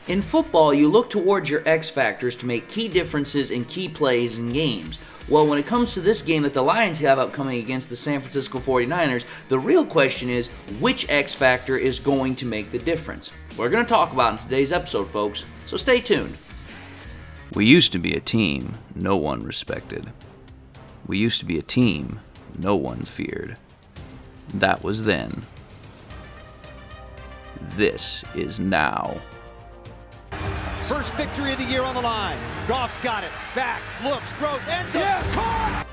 In football, you look towards your X factors to make key differences in key plays in games. Well, when it comes to this game that the Lions have upcoming against the San Francisco 49ers, the real question is, which X factor is going to make the difference? We're going to talk about it in today's episode, folks, so stay tuned. We used to be a team no one respected. We used to be a team no one feared. That was then. This is now. First victory of the year on the line. Goff's got it. Back, looks, throws, end zone. Yes! Caught!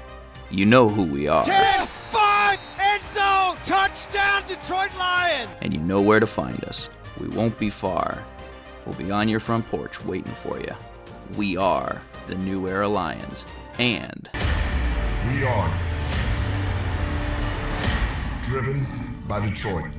You know who we are. 10-5, end zone, touchdown Detroit Lions! And you know where to find us. We won't be far. We'll be on your front porch waiting for you. We are the New Era Lions. And we are driven by Detroit.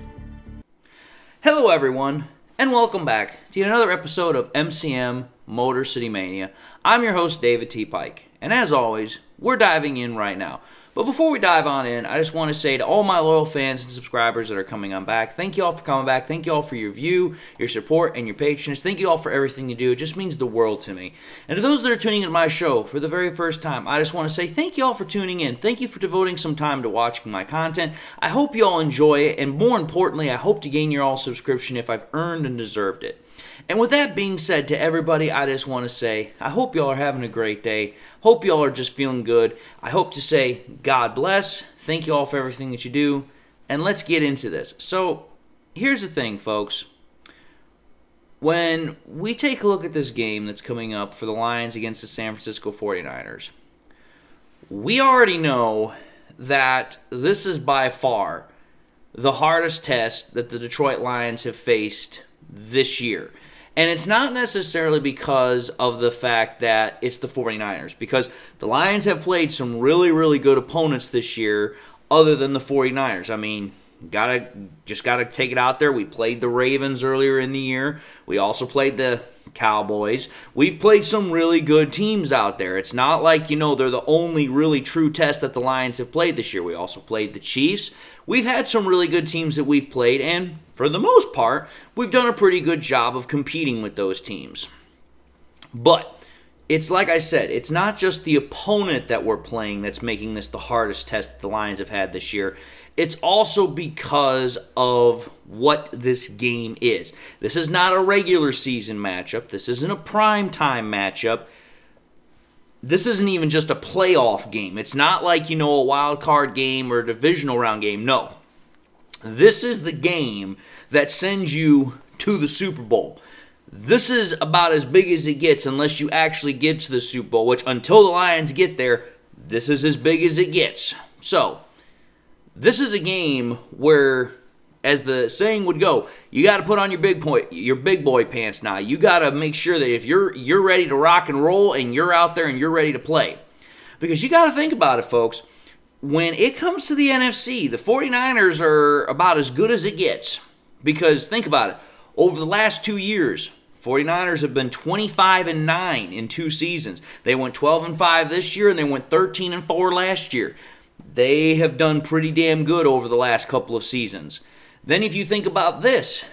Hello everyone, and welcome back to yet another episode of MCM Motor City Mania. I'm your host, David T. Pike, and as always, we're diving in right now. But before we dive on in, I just want to say to all my loyal fans and subscribers that are coming on back, thank you all for coming back. Thank you all for your view, your support, and your patience. Thank you all for everything you do. It just means the world to me. And to those that are tuning into my show for the very first time, I just want to say thank you all for tuning in. Thank you for devoting some time to watching my content. I hope you all enjoy it, and more importantly, I hope to gain your all subscription if I've earned and deserved it. And with that being said, to everybody, I just want to say, I hope y'all are having a great day. Hope y'all are just feeling good. I hope to say, God bless. Thank you all for everything that you do. And let's get into this. So, here's the thing, folks. When we take a look at this game that's coming up for the Lions against the San Francisco 49ers, we already know that this is by far the hardest test that the Detroit Lions have faced this year. And it's not necessarily because of the fact that it's the 49ers, because the Lions have played some really, really good opponents this year other than the 49ers. I mean, gotta take it out there. We played the Ravens earlier in the year. We also played the Cowboys. We've played some really good teams out there. It's not like, they're the only really true test that the Lions have played this year. We also played the Chiefs. We've had some really good teams that we've played, and for the most part, we've done a pretty good job of competing with those teams. But it's like I said, it's not just the opponent that we're playing that's making this the hardest test that the Lions have had this year. It's also because of what this game is. This is not a regular season matchup. This isn't a primetime matchup. This isn't even just a playoff game. It's not like, a wild card game or a divisional round game. No. This is the game that sends you to the Super Bowl. This is about as big as it gets unless you actually get to the Super Bowl, which until the Lions get there, this is as big as it gets. So, this is a game where, as the saying would go, you got to put on your big boy pants now. You got to make sure that if you're ready to rock and roll and you're out there and you're ready to play. Because you got to think about it, folks. When it comes to the NFC, the 49ers are about as good as it gets. Because think about it. Over the last 2 years, 49ers have been 25-9 in 2 seasons. They went 12-5 this year and they went 13-4 last year. They have done pretty damn good over the last couple of seasons. Then if you think about this,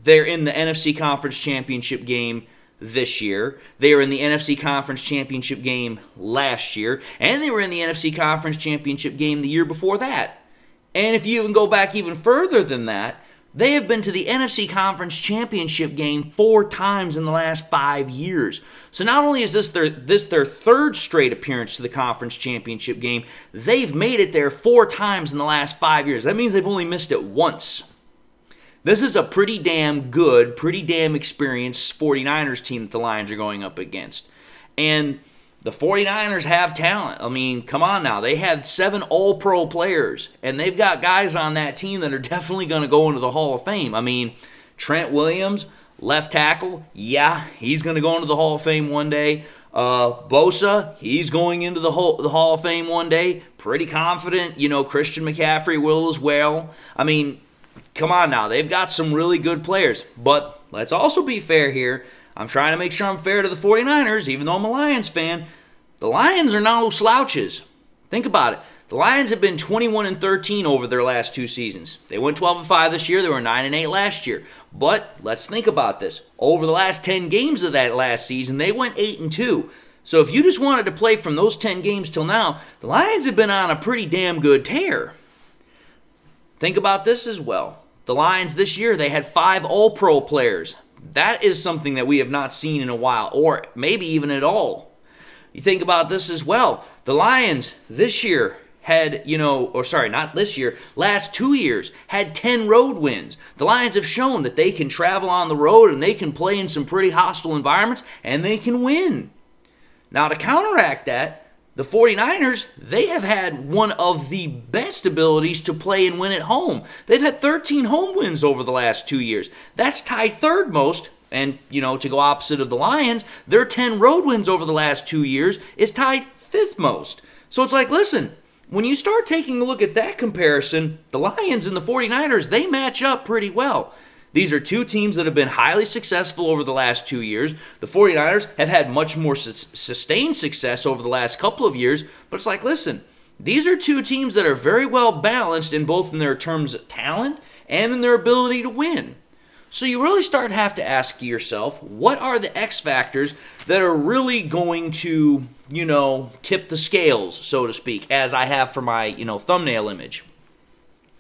they're in the NFC Conference Championship game this year. They were in the NFC Conference Championship game last year. And they were in the NFC Conference Championship game the year before that. And if you even go back even further than that, they have been to the NFC Conference Championship game 4 times in the last 5 years. So not only is this their third straight appearance to the Conference Championship game, they've made it there 4 times in the last 5 years. That means they've only missed it once. This is a pretty damn good, pretty damn experienced 49ers team that the Lions are going up against. And the 49ers have talent. I mean, come on now. They have 7 all-pro players, and they've got guys on that team that are definitely going to go into the Hall of Fame. I mean, Trent Williams, left tackle, yeah, he's going to go into the Hall of Fame one day. Bosa, he's going into the Hall of Fame one day. Pretty confident, Christian McCaffrey will as well. I mean, come on now. They've got some really good players. But let's also be fair here. I'm trying to make sure I'm fair to the 49ers, even though I'm a Lions fan. The Lions are no slouches. Think about it. The Lions have been 21-13 over their last 2 seasons. They went 12-5 this year. They were 9-8 last year. But let's think about this. Over the last 10 games of that last season, they went 8-2. So if you just wanted to play from those 10 games till now, the Lions have been on a pretty damn good tear. Think about this as well. The Lions this year, they had 5 All-Pro players. That is something that we have not seen in a while, or maybe even at all. You think about this as well. The Lions this year had, not this year, last 2 years, had 10 road wins. The Lions have shown that they can travel on the road and they can play in some pretty hostile environments and they can win. Now, to counteract that, the 49ers, they have had one of the best abilities to play and win at home. They've had 13 home wins over the last 2 years. That's tied third most. And, to go opposite of the Lions, their 10 road wins over the last 2 years is tied fifth most. So it's like, listen, when you start taking a look at that comparison, the Lions and the 49ers, they match up pretty well. These are 2 teams that have been highly successful over the last 2 years. The 49ers have had much more sustained success over the last couple of years. But it's like, listen, these are 2 teams that are very well balanced in both in their terms of talent and in their ability to win. So you really start to have to ask yourself, what are the X factors that are really going to, tip the scales, so to speak, as I have for my, thumbnail image?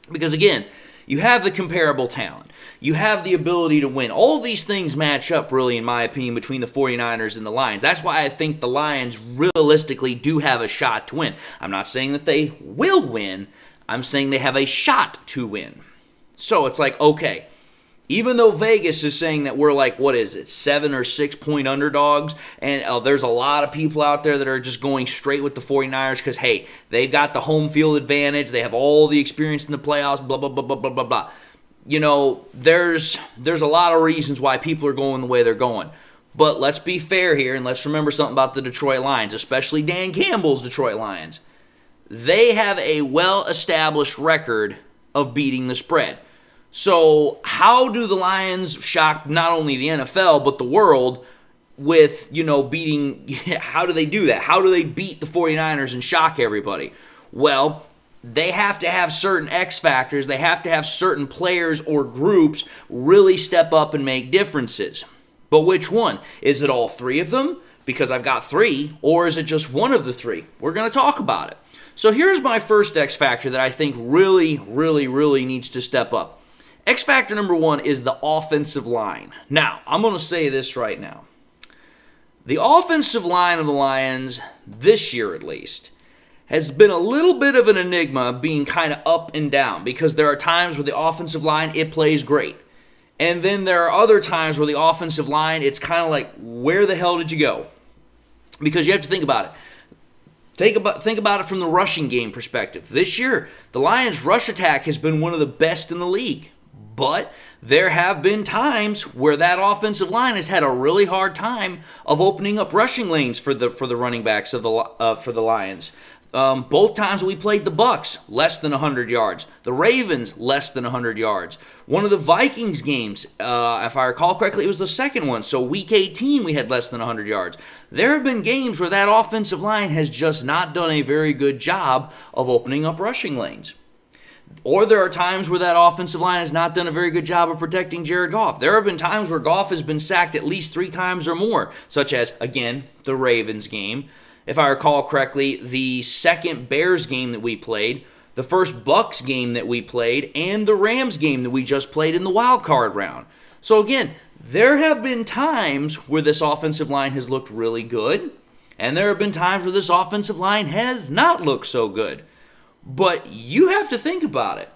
Because again, you have the comparable talent. You have the ability to win. All these things match up, really, in my opinion, between the 49ers and the Lions. That's why I think the Lions realistically do have a shot to win. I'm not saying that they will win. I'm saying they have a shot to win. So it's like, okay, even though Vegas is saying that we're like, 7 or 6 point underdogs, and there's a lot of people out there that are just going straight with the 49ers because, hey, they've got the home field advantage, they have all the experience in the playoffs, blah, blah, blah, blah, blah, blah, blah. There's a lot of reasons why people are going the way they're going. But let's be fair here, and let's remember something about the Detroit Lions, especially Dan Campbell's Detroit Lions. They have a well-established record of beating the spread. So how do the Lions shock not only the NFL but the world with, beating, how do they do that? How do they beat the 49ers and shock everybody? Well, they have to have certain X factors. They have to have certain players or groups really step up and make differences. But which one? Is it all 3 of them? Because I've got 3. Or is it just one of the 3? We're going to talk about it. So here's my first X factor that I think really, really, really needs to step up. X factor number 1 is the offensive line. Now, I'm going to say this right now. The offensive line of the Lions, this year at least, has been a little bit of an enigma, being kind of up and down, because there are times where the offensive line, it plays great. And then there are other times where the offensive line, it's kind of like, where the hell did you go? Because you have to think about it. Think about it from the rushing game perspective. This year, the Lions' rush attack has been one of the best in the league. But there have been times where that offensive line has had a really hard time of opening up rushing lanes for the running backs of for the Lions. Both times we played the Bucs, less than 100 yards. The Ravens, less than 100 yards. One of the Vikings games, if I recall correctly, it was the second one. So week 18, we had less than 100 yards. There have been games where that offensive line has just not done a very good job of opening up rushing lanes. Or there are times where that offensive line has not done a very good job of protecting Jared Goff. There have been times where Goff has been sacked at least 3 times or more, such as, again, the Ravens game. If I recall correctly, the second Bears game that we played, the first Bucs game that we played, and the Rams game that we just played in the wild card round. So again, there have been times where this offensive line has looked really good, and there have been times where this offensive line has not looked so good. But you have to think about it.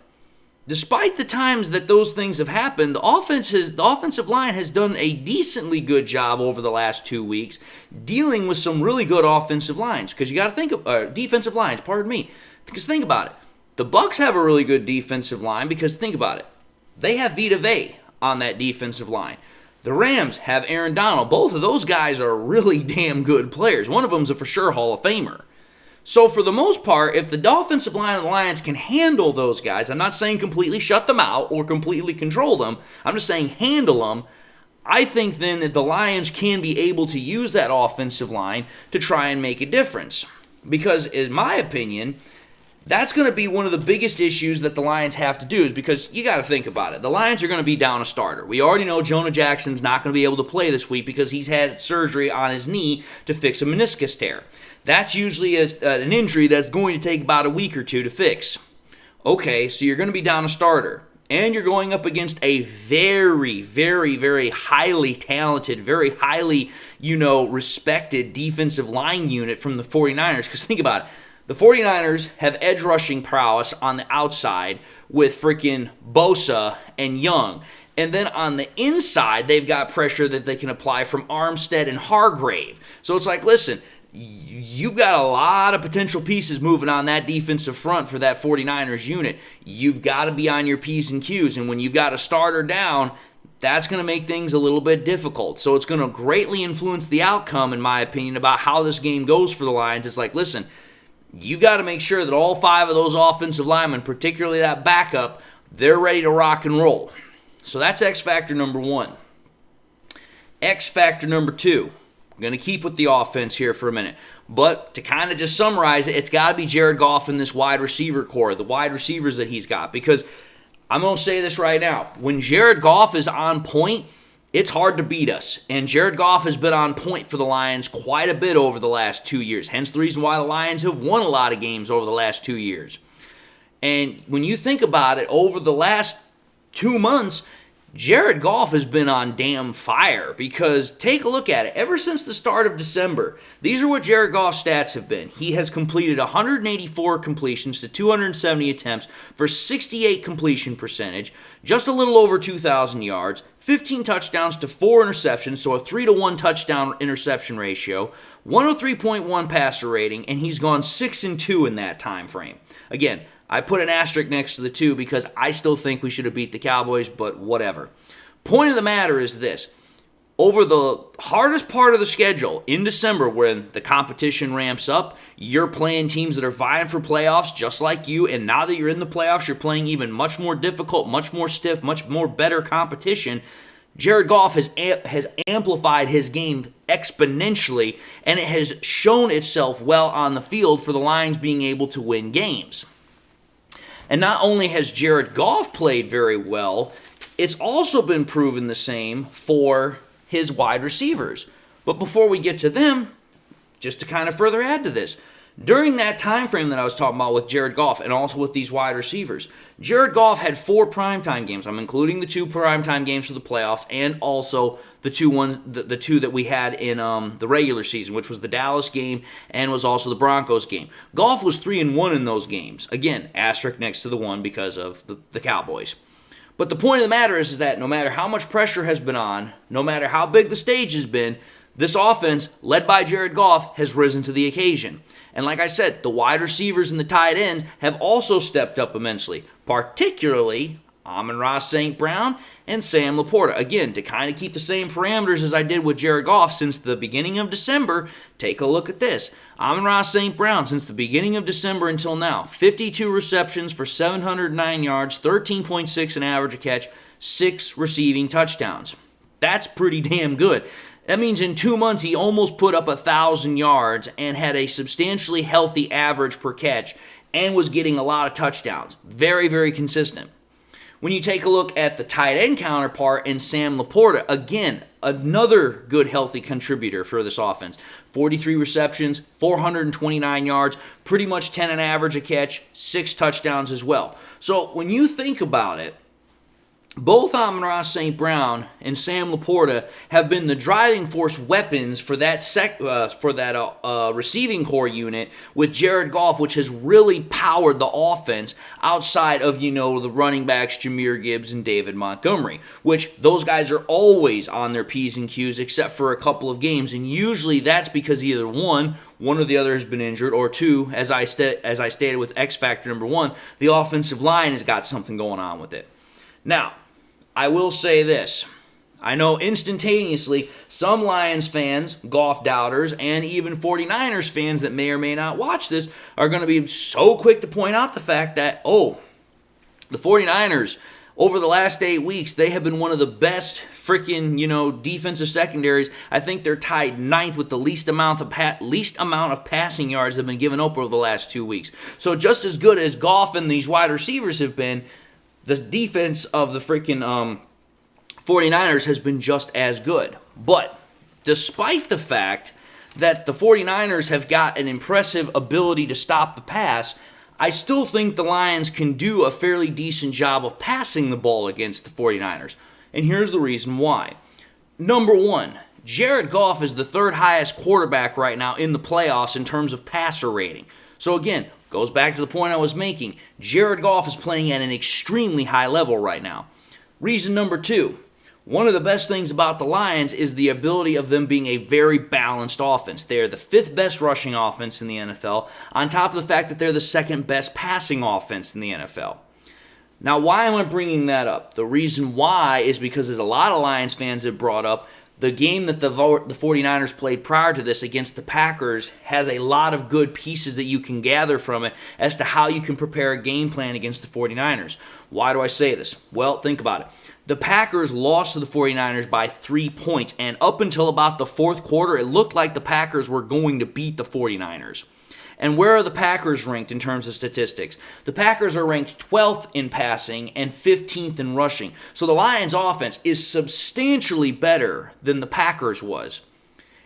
Despite the times that those things have happened, the offensive line has done a decently good job over the last 2 weeks dealing with some really good offensive lines. Because you got to think defensive lines. Pardon me. Because think about it. The Bucs have a really good defensive line because think about it. They have Vita Vea on that defensive line. The Rams have Aaron Donald. Both of those guys are really damn good players. One of them's a for sure Hall of Famer. So for the most part, if the offensive line of the Lions can handle those guys, I'm not saying completely shut them out or completely control them, I'm just saying handle them, I think then that the Lions can be able to use that offensive line to try and make a difference. Because in my opinion, That's going to be one of the biggest issues that the Lions have to do, is because you got to think about it. The Lions are going to be down a starter. We already know Jonah Jackson's not going to be able to play this week because he's had surgery on his knee to fix a meniscus tear. That's usually an injury that's going to take about a week or two to fix. Okay, so you're going to be down a starter. And you're going up against a very, very, very highly talented, very highly, respected defensive line unit from the 49ers. Because think about it. The 49ers have edge rushing prowess on the outside with freaking Bosa and Young. And then on the inside, they've got pressure that they can apply from Armstead and Hargrave. So it's like, listen, you've got a lot of potential pieces moving on that defensive front for that 49ers unit. You've got to be on your P's and Q's. And when you've got a starter down, that's going to make things a little bit difficult. So it's going to greatly influence the outcome, in my opinion, about how this game goes for the Lions. It's like, listen, you've got to make sure that all 5 of those offensive linemen, particularly that backup, they're ready to rock and roll. So that's X factor number 1. X factor number 2. I'm going to keep with the offense here for a minute. But to kind of just summarize it, it's got to be Jared Goff in this wide receiver core, the wide receivers that he's got. Because I'm going to say this right now. When Jared Goff is on point, it's hard to beat us. And Jared Goff has been on point for the Lions quite a bit over the last 2 years. Hence the reason why the Lions have won a lot of games over the last 2 years. And when you think about it, over the last 2 months, Jared Goff has been on damn fire, because take a look at it. Ever since the start of December, these are what Jared Goff's stats have been. He has completed 184 completions to 270 attempts for 68 completion percentage, just a little over 2,000 yards, 15 touchdowns to 4 interceptions, so a 3-to-1 touchdown interception ratio, 103.1 passer rating, and he's gone 6-2 in that time frame. Again, I put an asterisk next to the 2 because I still think we should have beat the Cowboys, but whatever. Point of the matter is this. Over the hardest part of the schedule in December, when the competition ramps up, you're playing teams that are vying for playoffs just like you, and now that you're in the playoffs, you're playing even much more difficult, much more stiff, much more better competition. Jared Goff has amplified his game exponentially, and it has shown itself well on the field for the Lions being able to win games. And not only has Jared Goff played very well, it's also been proven the same for his wide receivers. But before we get to them, just to kind of further add to this, during that time frame that I was talking about with Jared Goff and also with these wide receivers, Jared Goff had 4 primetime games. I'm including the 2 primetime games for the playoffs and also the two that we had in the regular season, which was the Dallas game and was also the Broncos game. Goff was 3-1 in those games. Again, asterisk next to the 1 because of the Cowboys. But the point of the matter is that no matter how much pressure has been on, no matter how big the stage has been, this offense, led by Jared Goff, has risen to the occasion. And like I said, the wide receivers and the tight ends have also stepped up immensely, particularly Amon-Ra St. Brown and Sam Laporta. Again, to kind of keep the same parameters as I did with Jared Goff since the beginning of December, take a look at this. Amon-Ra St. Brown, since the beginning of December until now, 52 receptions for 709 yards, 13.6 an average a catch, 6 receiving touchdowns. That's pretty damn good. That means in 2 months he almost put up 1,000 yards and had a substantially healthy average per catch and was getting a lot of touchdowns. Very, very consistent. When you take a look at the tight end counterpart in Sam Laporta, again, another good healthy contributor for this offense. 43 receptions, 429 yards, pretty much 10 an average a catch, 6 touchdowns as well. So when you think about it, both Amon-Ra St. Brown and Sam Laporta have been the driving force weapons for that receiving core unit with Jared Goff, which has really powered the offense outside of, the running backs Jahmyr Gibbs and David Montgomery, which those guys are always on their P's and Q's except for a couple of games, and usually that's because either one or the other has been injured, or 2, as I stated with X factor number 1, the offensive line has got something going on with it. Now, I will say this. I know instantaneously some Lions fans, Goff doubters, and even 49ers fans that may or may not watch this are going to be so quick to point out the fact that, the 49ers, Over the last 8 weeks, they have been one of the best freaking, defensive secondaries. I think they're tied ninth with the least amount of passing yards that have been given up over the last 2 weeks. So just as good as Goff and these wide receivers have been, the defense of the freaking 49ers has been just as good. But despite the fact that the 49ers have got an impressive ability to stop the pass, I still think the Lions can do a fairly decent job of passing the ball against the 49ers. And here's the reason why. Number one, Jared Goff is the third highest quarterback right now in the playoffs in terms of passer rating. So again, goes back to the point I was making. Jared Goff is playing at an extremely high level right now. Reason number two, one of the best things about the Lions is the ability of them being a very balanced offense. They are the fifth best rushing offense in the NFL, on top of the fact that they're the second best passing offense in the NFL. Now, why am I bringing that up? The reason why is because, as a lot of Lions fans have brought up, the game that the 49ers played prior to this against the Packers has a lot of good pieces that you can gather from it as to how you can prepare a game plan against the 49ers. Why do I say this? Well, think about it. The Packers lost to the 49ers by 3 points, and up until about the fourth quarter, it looked like the Packers were going to beat the 49ers. And where are the Packers ranked in terms of statistics? The Packers are ranked 12th in passing and 15th in rushing. So the Lions' offense is substantially better than the Packers was.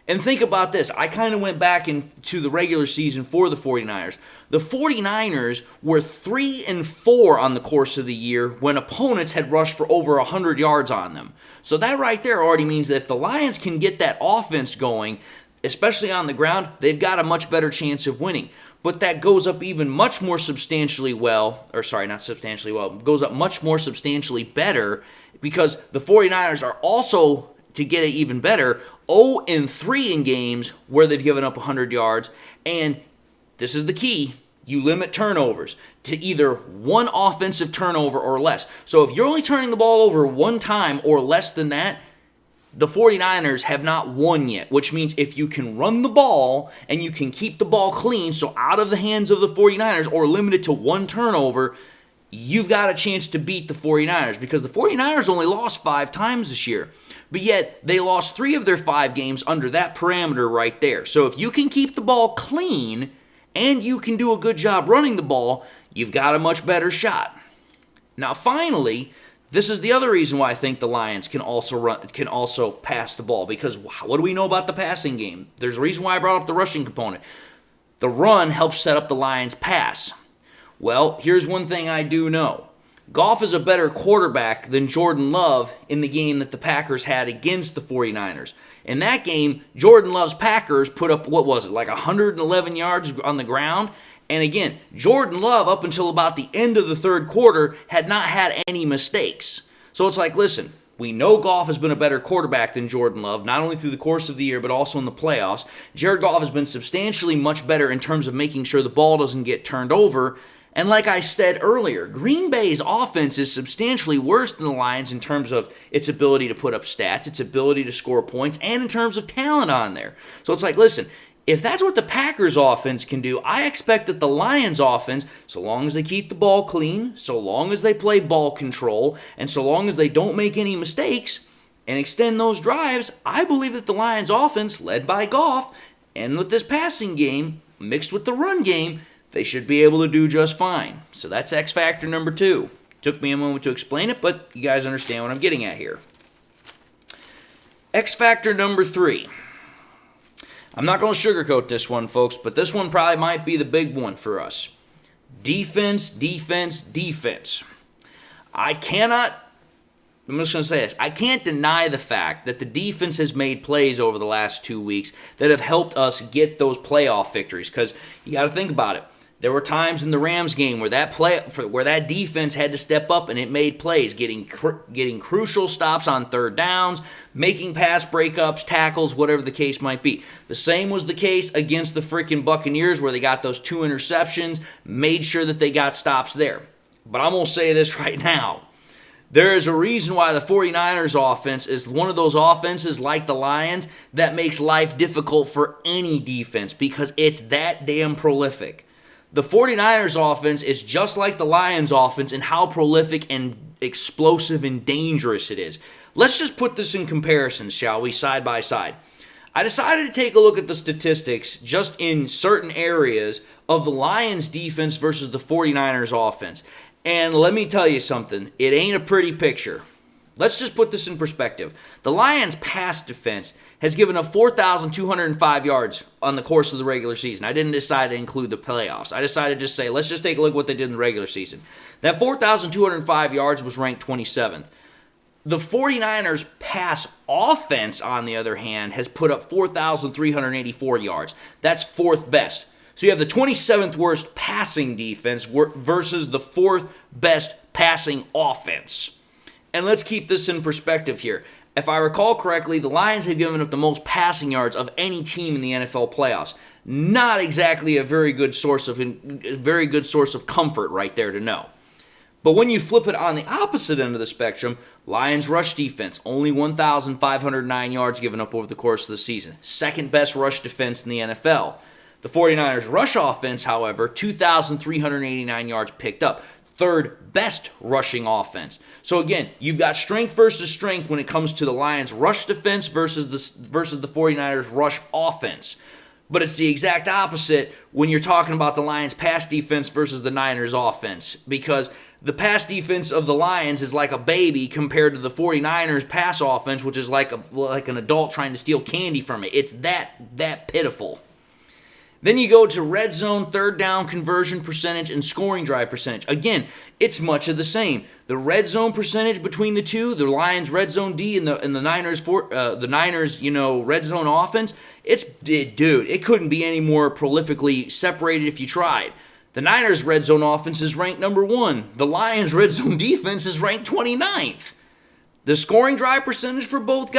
And think about this. I kind of went back into the regular season for the 49ers. The 49ers were 3-4 on the course of the year when opponents had rushed for over 100 yards on them. So that right there already means that if the Lions can get that offense going, especially on the ground, they've got a much better chance of winning. But that goes up even much more substantially goes up much more substantially better because the 49ers are also, to get it even better, 0-3 in games where they've given up 100 yards. And this is the key. You limit turnovers to either one offensive turnover or less. So if you're only turning the ball over one time or less than that, the 49ers have not won yet, which means if you can run the ball and you can keep the ball clean, so out of the hands of the 49ers or limited to one turnover, you've got a chance to beat the 49ers because the 49ers only lost 5 times this year. But yet, they lost 3 of their 5 games under that parameter right there. So if you can keep the ball clean and you can do a good job running the ball, you've got a much better shot. Now, finally, this is the other reason why I think the Lions can also pass the ball. Because what do we know about the passing game? There's a reason why I brought up the rushing component. The run helps set up the Lions' pass. Well, here's one thing I do know. Goff is a better quarterback than Jordan Love in the game that the Packers had against the 49ers. In that game, Jordan Love's Packers put up, 111 yards on the ground. And again, Jordan Love, up until about the end of the third quarter, had not had any mistakes. So it's like, listen, we know Goff has been a better quarterback than Jordan Love, not only through the course of the year, but also in the playoffs. Jared Goff has been substantially much better in terms of making sure the ball doesn't get turned over. And like I said earlier, Green Bay's offense is substantially worse than the Lions in terms of its ability to put up stats, its ability to score points, and in terms of talent on there. So it's like, listen, if that's what the Packers offense can do, I expect that the Lions offense, so long as they keep the ball clean, so long as they play ball control, and so long as they don't make any mistakes and extend those drives, I believe that the Lions offense, led by Goff, and with this passing game, mixed with the run game, they should be able to do just fine. So that's X factor number 2. Took me a moment to explain it, but you guys understand what I'm getting at here. X factor number 3. I'm not going to sugarcoat this one, folks, but this one probably might be the big one for us. Defense, defense, defense. I'm just going to say this. I can't deny the fact that the defense has made plays over the last 2 weeks that have helped us get those playoff victories, because you got to think about it. There were times in the Rams game where that defense had to step up and it made plays, getting crucial stops on third downs, making pass breakups, tackles, whatever the case might be. The same was the case against the freaking Buccaneers where they got those 2 interceptions, made sure that they got stops there. But I'm going to say this right now. There is a reason why the 49ers offense is one of those offenses like the Lions that makes life difficult for any defense because it's that damn prolific. The 49ers offense is just like the Lions offense in how prolific and explosive and dangerous it is. Let's just put this in comparison, shall we, side by side. I decided to take a look at the statistics just in certain areas of the Lions defense versus the 49ers offense. And let me tell you something, it ain't a pretty picture. Let's just put this in perspective. The Lions' pass defense has given up 4,205 yards on the course of the regular season. I didn't decide to include the playoffs. I decided to just say, let's just take a look at what they did in the regular season. That 4,205 yards was ranked 27th. The 49ers' pass offense, on the other hand, has put up 4,384 yards. That's fourth best. So you have the 27th worst passing defense versus the fourth best passing offense. And let's keep this in perspective here. If I recall correctly, the Lions have given up the most passing yards of any team in the NFL playoffs. Not exactly a very good source of comfort right there to know. But when you flip it on the opposite end of the spectrum, Lions rush defense, only 1,509 yards given up over the course of the season. Second best rush defense in the NFL. The 49ers rush offense, however, 2,389 yards picked up. Third best rushing offense. So again, you've got strength versus strength when it comes to the Lions rush defense versus the 49ers rush offense. But it's the exact opposite when you're talking about the Lions pass defense versus the Niners offense, because the pass defense of the Lions is like a baby compared to the 49ers pass offense, which is like an adult trying to steal candy from it. It's that pitiful. Then you go to red zone, third down conversion percentage, and scoring drive percentage. Again, it's much of the same. The red zone percentage between the two, the Lions red zone D and the Niners red zone offense, it couldn't be any more prolifically separated if you tried. The Niners red zone offense is ranked number 1. The Lions red zone defense is ranked 29th. The scoring drive percentage for both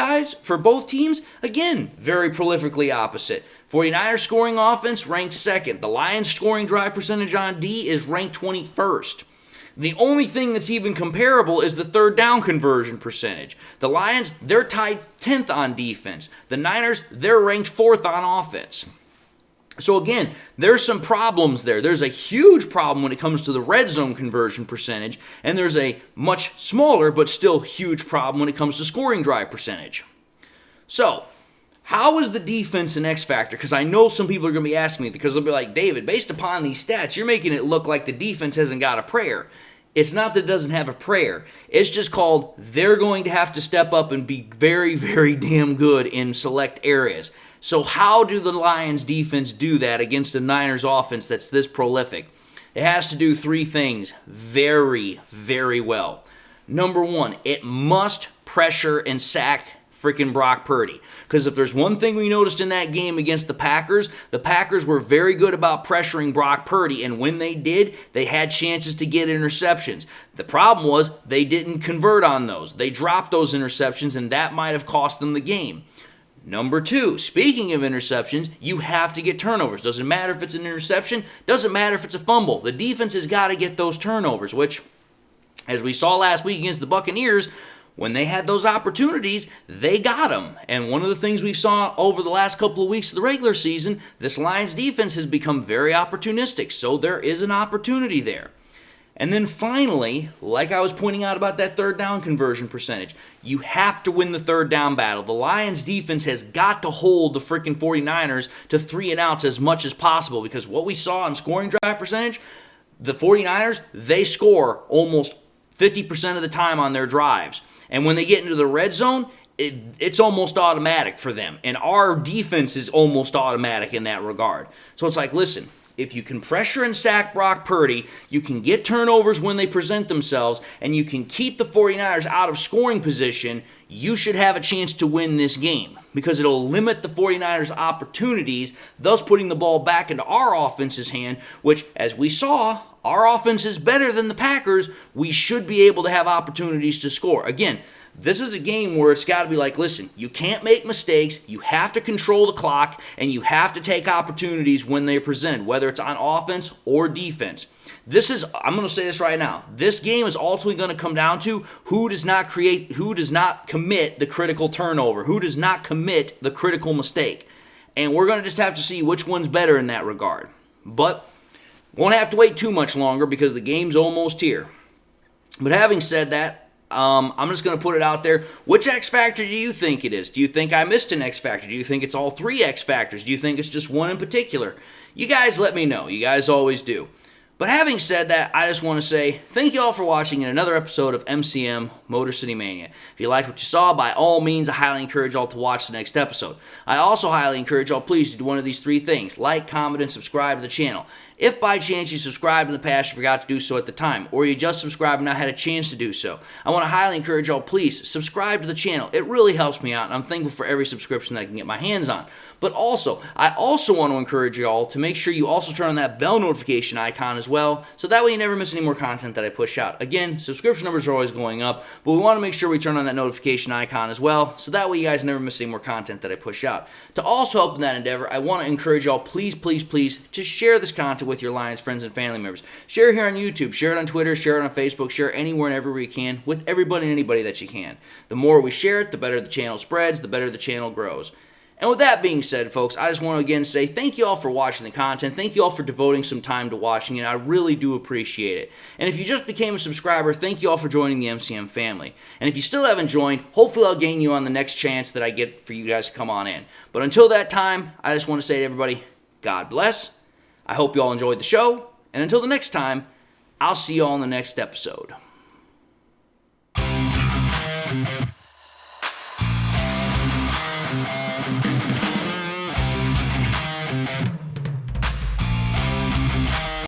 teams, again, very prolifically opposite. 49ers scoring offense ranked 2nd. The Lions scoring drive percentage on D is ranked 21st. The only thing that's even comparable is the third down conversion percentage. The Lions, they're tied 10th on defense. The Niners, they're ranked 4th on offense. So again, there's some problems there. There's a huge problem when it comes to the red zone conversion percentage, and there's a much smaller but still huge problem when it comes to scoring drive percentage. So, how is the defense an X factor? Because I know some people are going to be asking me, because they'll be like, David, based upon these stats, you're making it look like the defense hasn't got a prayer. It's not that it doesn't have a prayer. It's just called they're going to have to step up and be very, very damn good in select areas. So how do the Lions defense do that against a Niners offense that's this prolific? It has to do 3 things very, very well. Number 1, it must pressure and sack freaking Brock Purdy. Because if there's one thing we noticed in that game against the Packers were very good about pressuring Brock Purdy, and when they did, they had chances to get interceptions. The problem was they didn't convert on those. They dropped those interceptions, and that might have cost them the game. Number 2, speaking of interceptions, you have to get turnovers. Doesn't matter if it's an interception, doesn't matter if it's a fumble. The defense has got to get those turnovers, which, as we saw last week against the Buccaneers, when they had those opportunities, they got them. And one of the things we saw over the last couple of weeks of the regular season, this Lions defense has become very opportunistic, so there is an opportunity there. And then finally, like I was pointing out about that third down conversion percentage, you have to win the third down battle. The Lions defense has got to hold the freaking 49ers to 3 and outs as much as possible, because what we saw in scoring drive percentage, the 49ers, they score almost 50% of the time on their drives. And when they get into the red zone, it's almost automatic for them. And our defense is almost automatic in that regard. So it's like, listen, if you can pressure and sack Brock Purdy, you can get turnovers when they present themselves, and you can keep the 49ers out of scoring position, you should have a chance to win this game, because it'll limit the 49ers' opportunities, thus putting the ball back into our offense's hand, which, as we saw, our offense is better than the Packers. We should be able to have opportunities to score. Again, this is a game where it's got to be like, listen, you can't make mistakes, you have to control the clock, and you have to take opportunities when they're presented, whether it's on offense or defense. I'm going to say this right now, this game is ultimately going to come down to who does not commit the critical turnover, who does not commit the critical mistake. And we're going to just have to see which one's better in that regard. But Won't have to wait too much longer because the game's almost here. But having said that, I'm just going to put it out there. Which X Factor do you think it is? Do you think I missed an X Factor? Do you think it's all 3 X Factors? Do you think it's just one in particular? You guys let me know. You guys always do. But having said that, I just want to say thank you all for watching in another episode of MCM Motor City Mania. If you liked what you saw, by all means, I highly encourage y'all to watch the next episode. I also highly encourage y'all please to do one of these 3 things. Like, comment, and subscribe to the channel. If by chance you subscribed in the past, you forgot to do so at the time, or you just subscribed and not had a chance to do so, I want to highly encourage y'all, please subscribe to the channel. It really helps me out, and I'm thankful for every subscription that I can get my hands on. But also, I also want to encourage y'all to make sure you also turn on that bell notification icon as well, so that way you never miss any more content that I push out. Again, subscription numbers are always going up, but we want to make sure we turn on that notification icon as well, so that way you guys never miss any more content that I push out. To also help in that endeavor, I want to encourage y'all, please, please, please, to share this content with your Lions friends and family members. Share it here on YouTube, share it on Twitter, share it on Facebook, share it anywhere and everywhere you can with everybody and anybody that you can. The more we share it, the better the channel spreads, the better the channel grows. And with that being said, folks, I just want to again say thank you all for watching the content. Thank you all for devoting some time to watching it. I really do appreciate it. And if you just became a subscriber, thank you all for joining the MCM family. And if you still haven't joined, hopefully I'll gain you on the next chance that I get for you guys to come on in. But until that time, I just want to say to everybody, God bless. I hope you all enjoyed the show. And until the next time, I'll see you all in the next episode.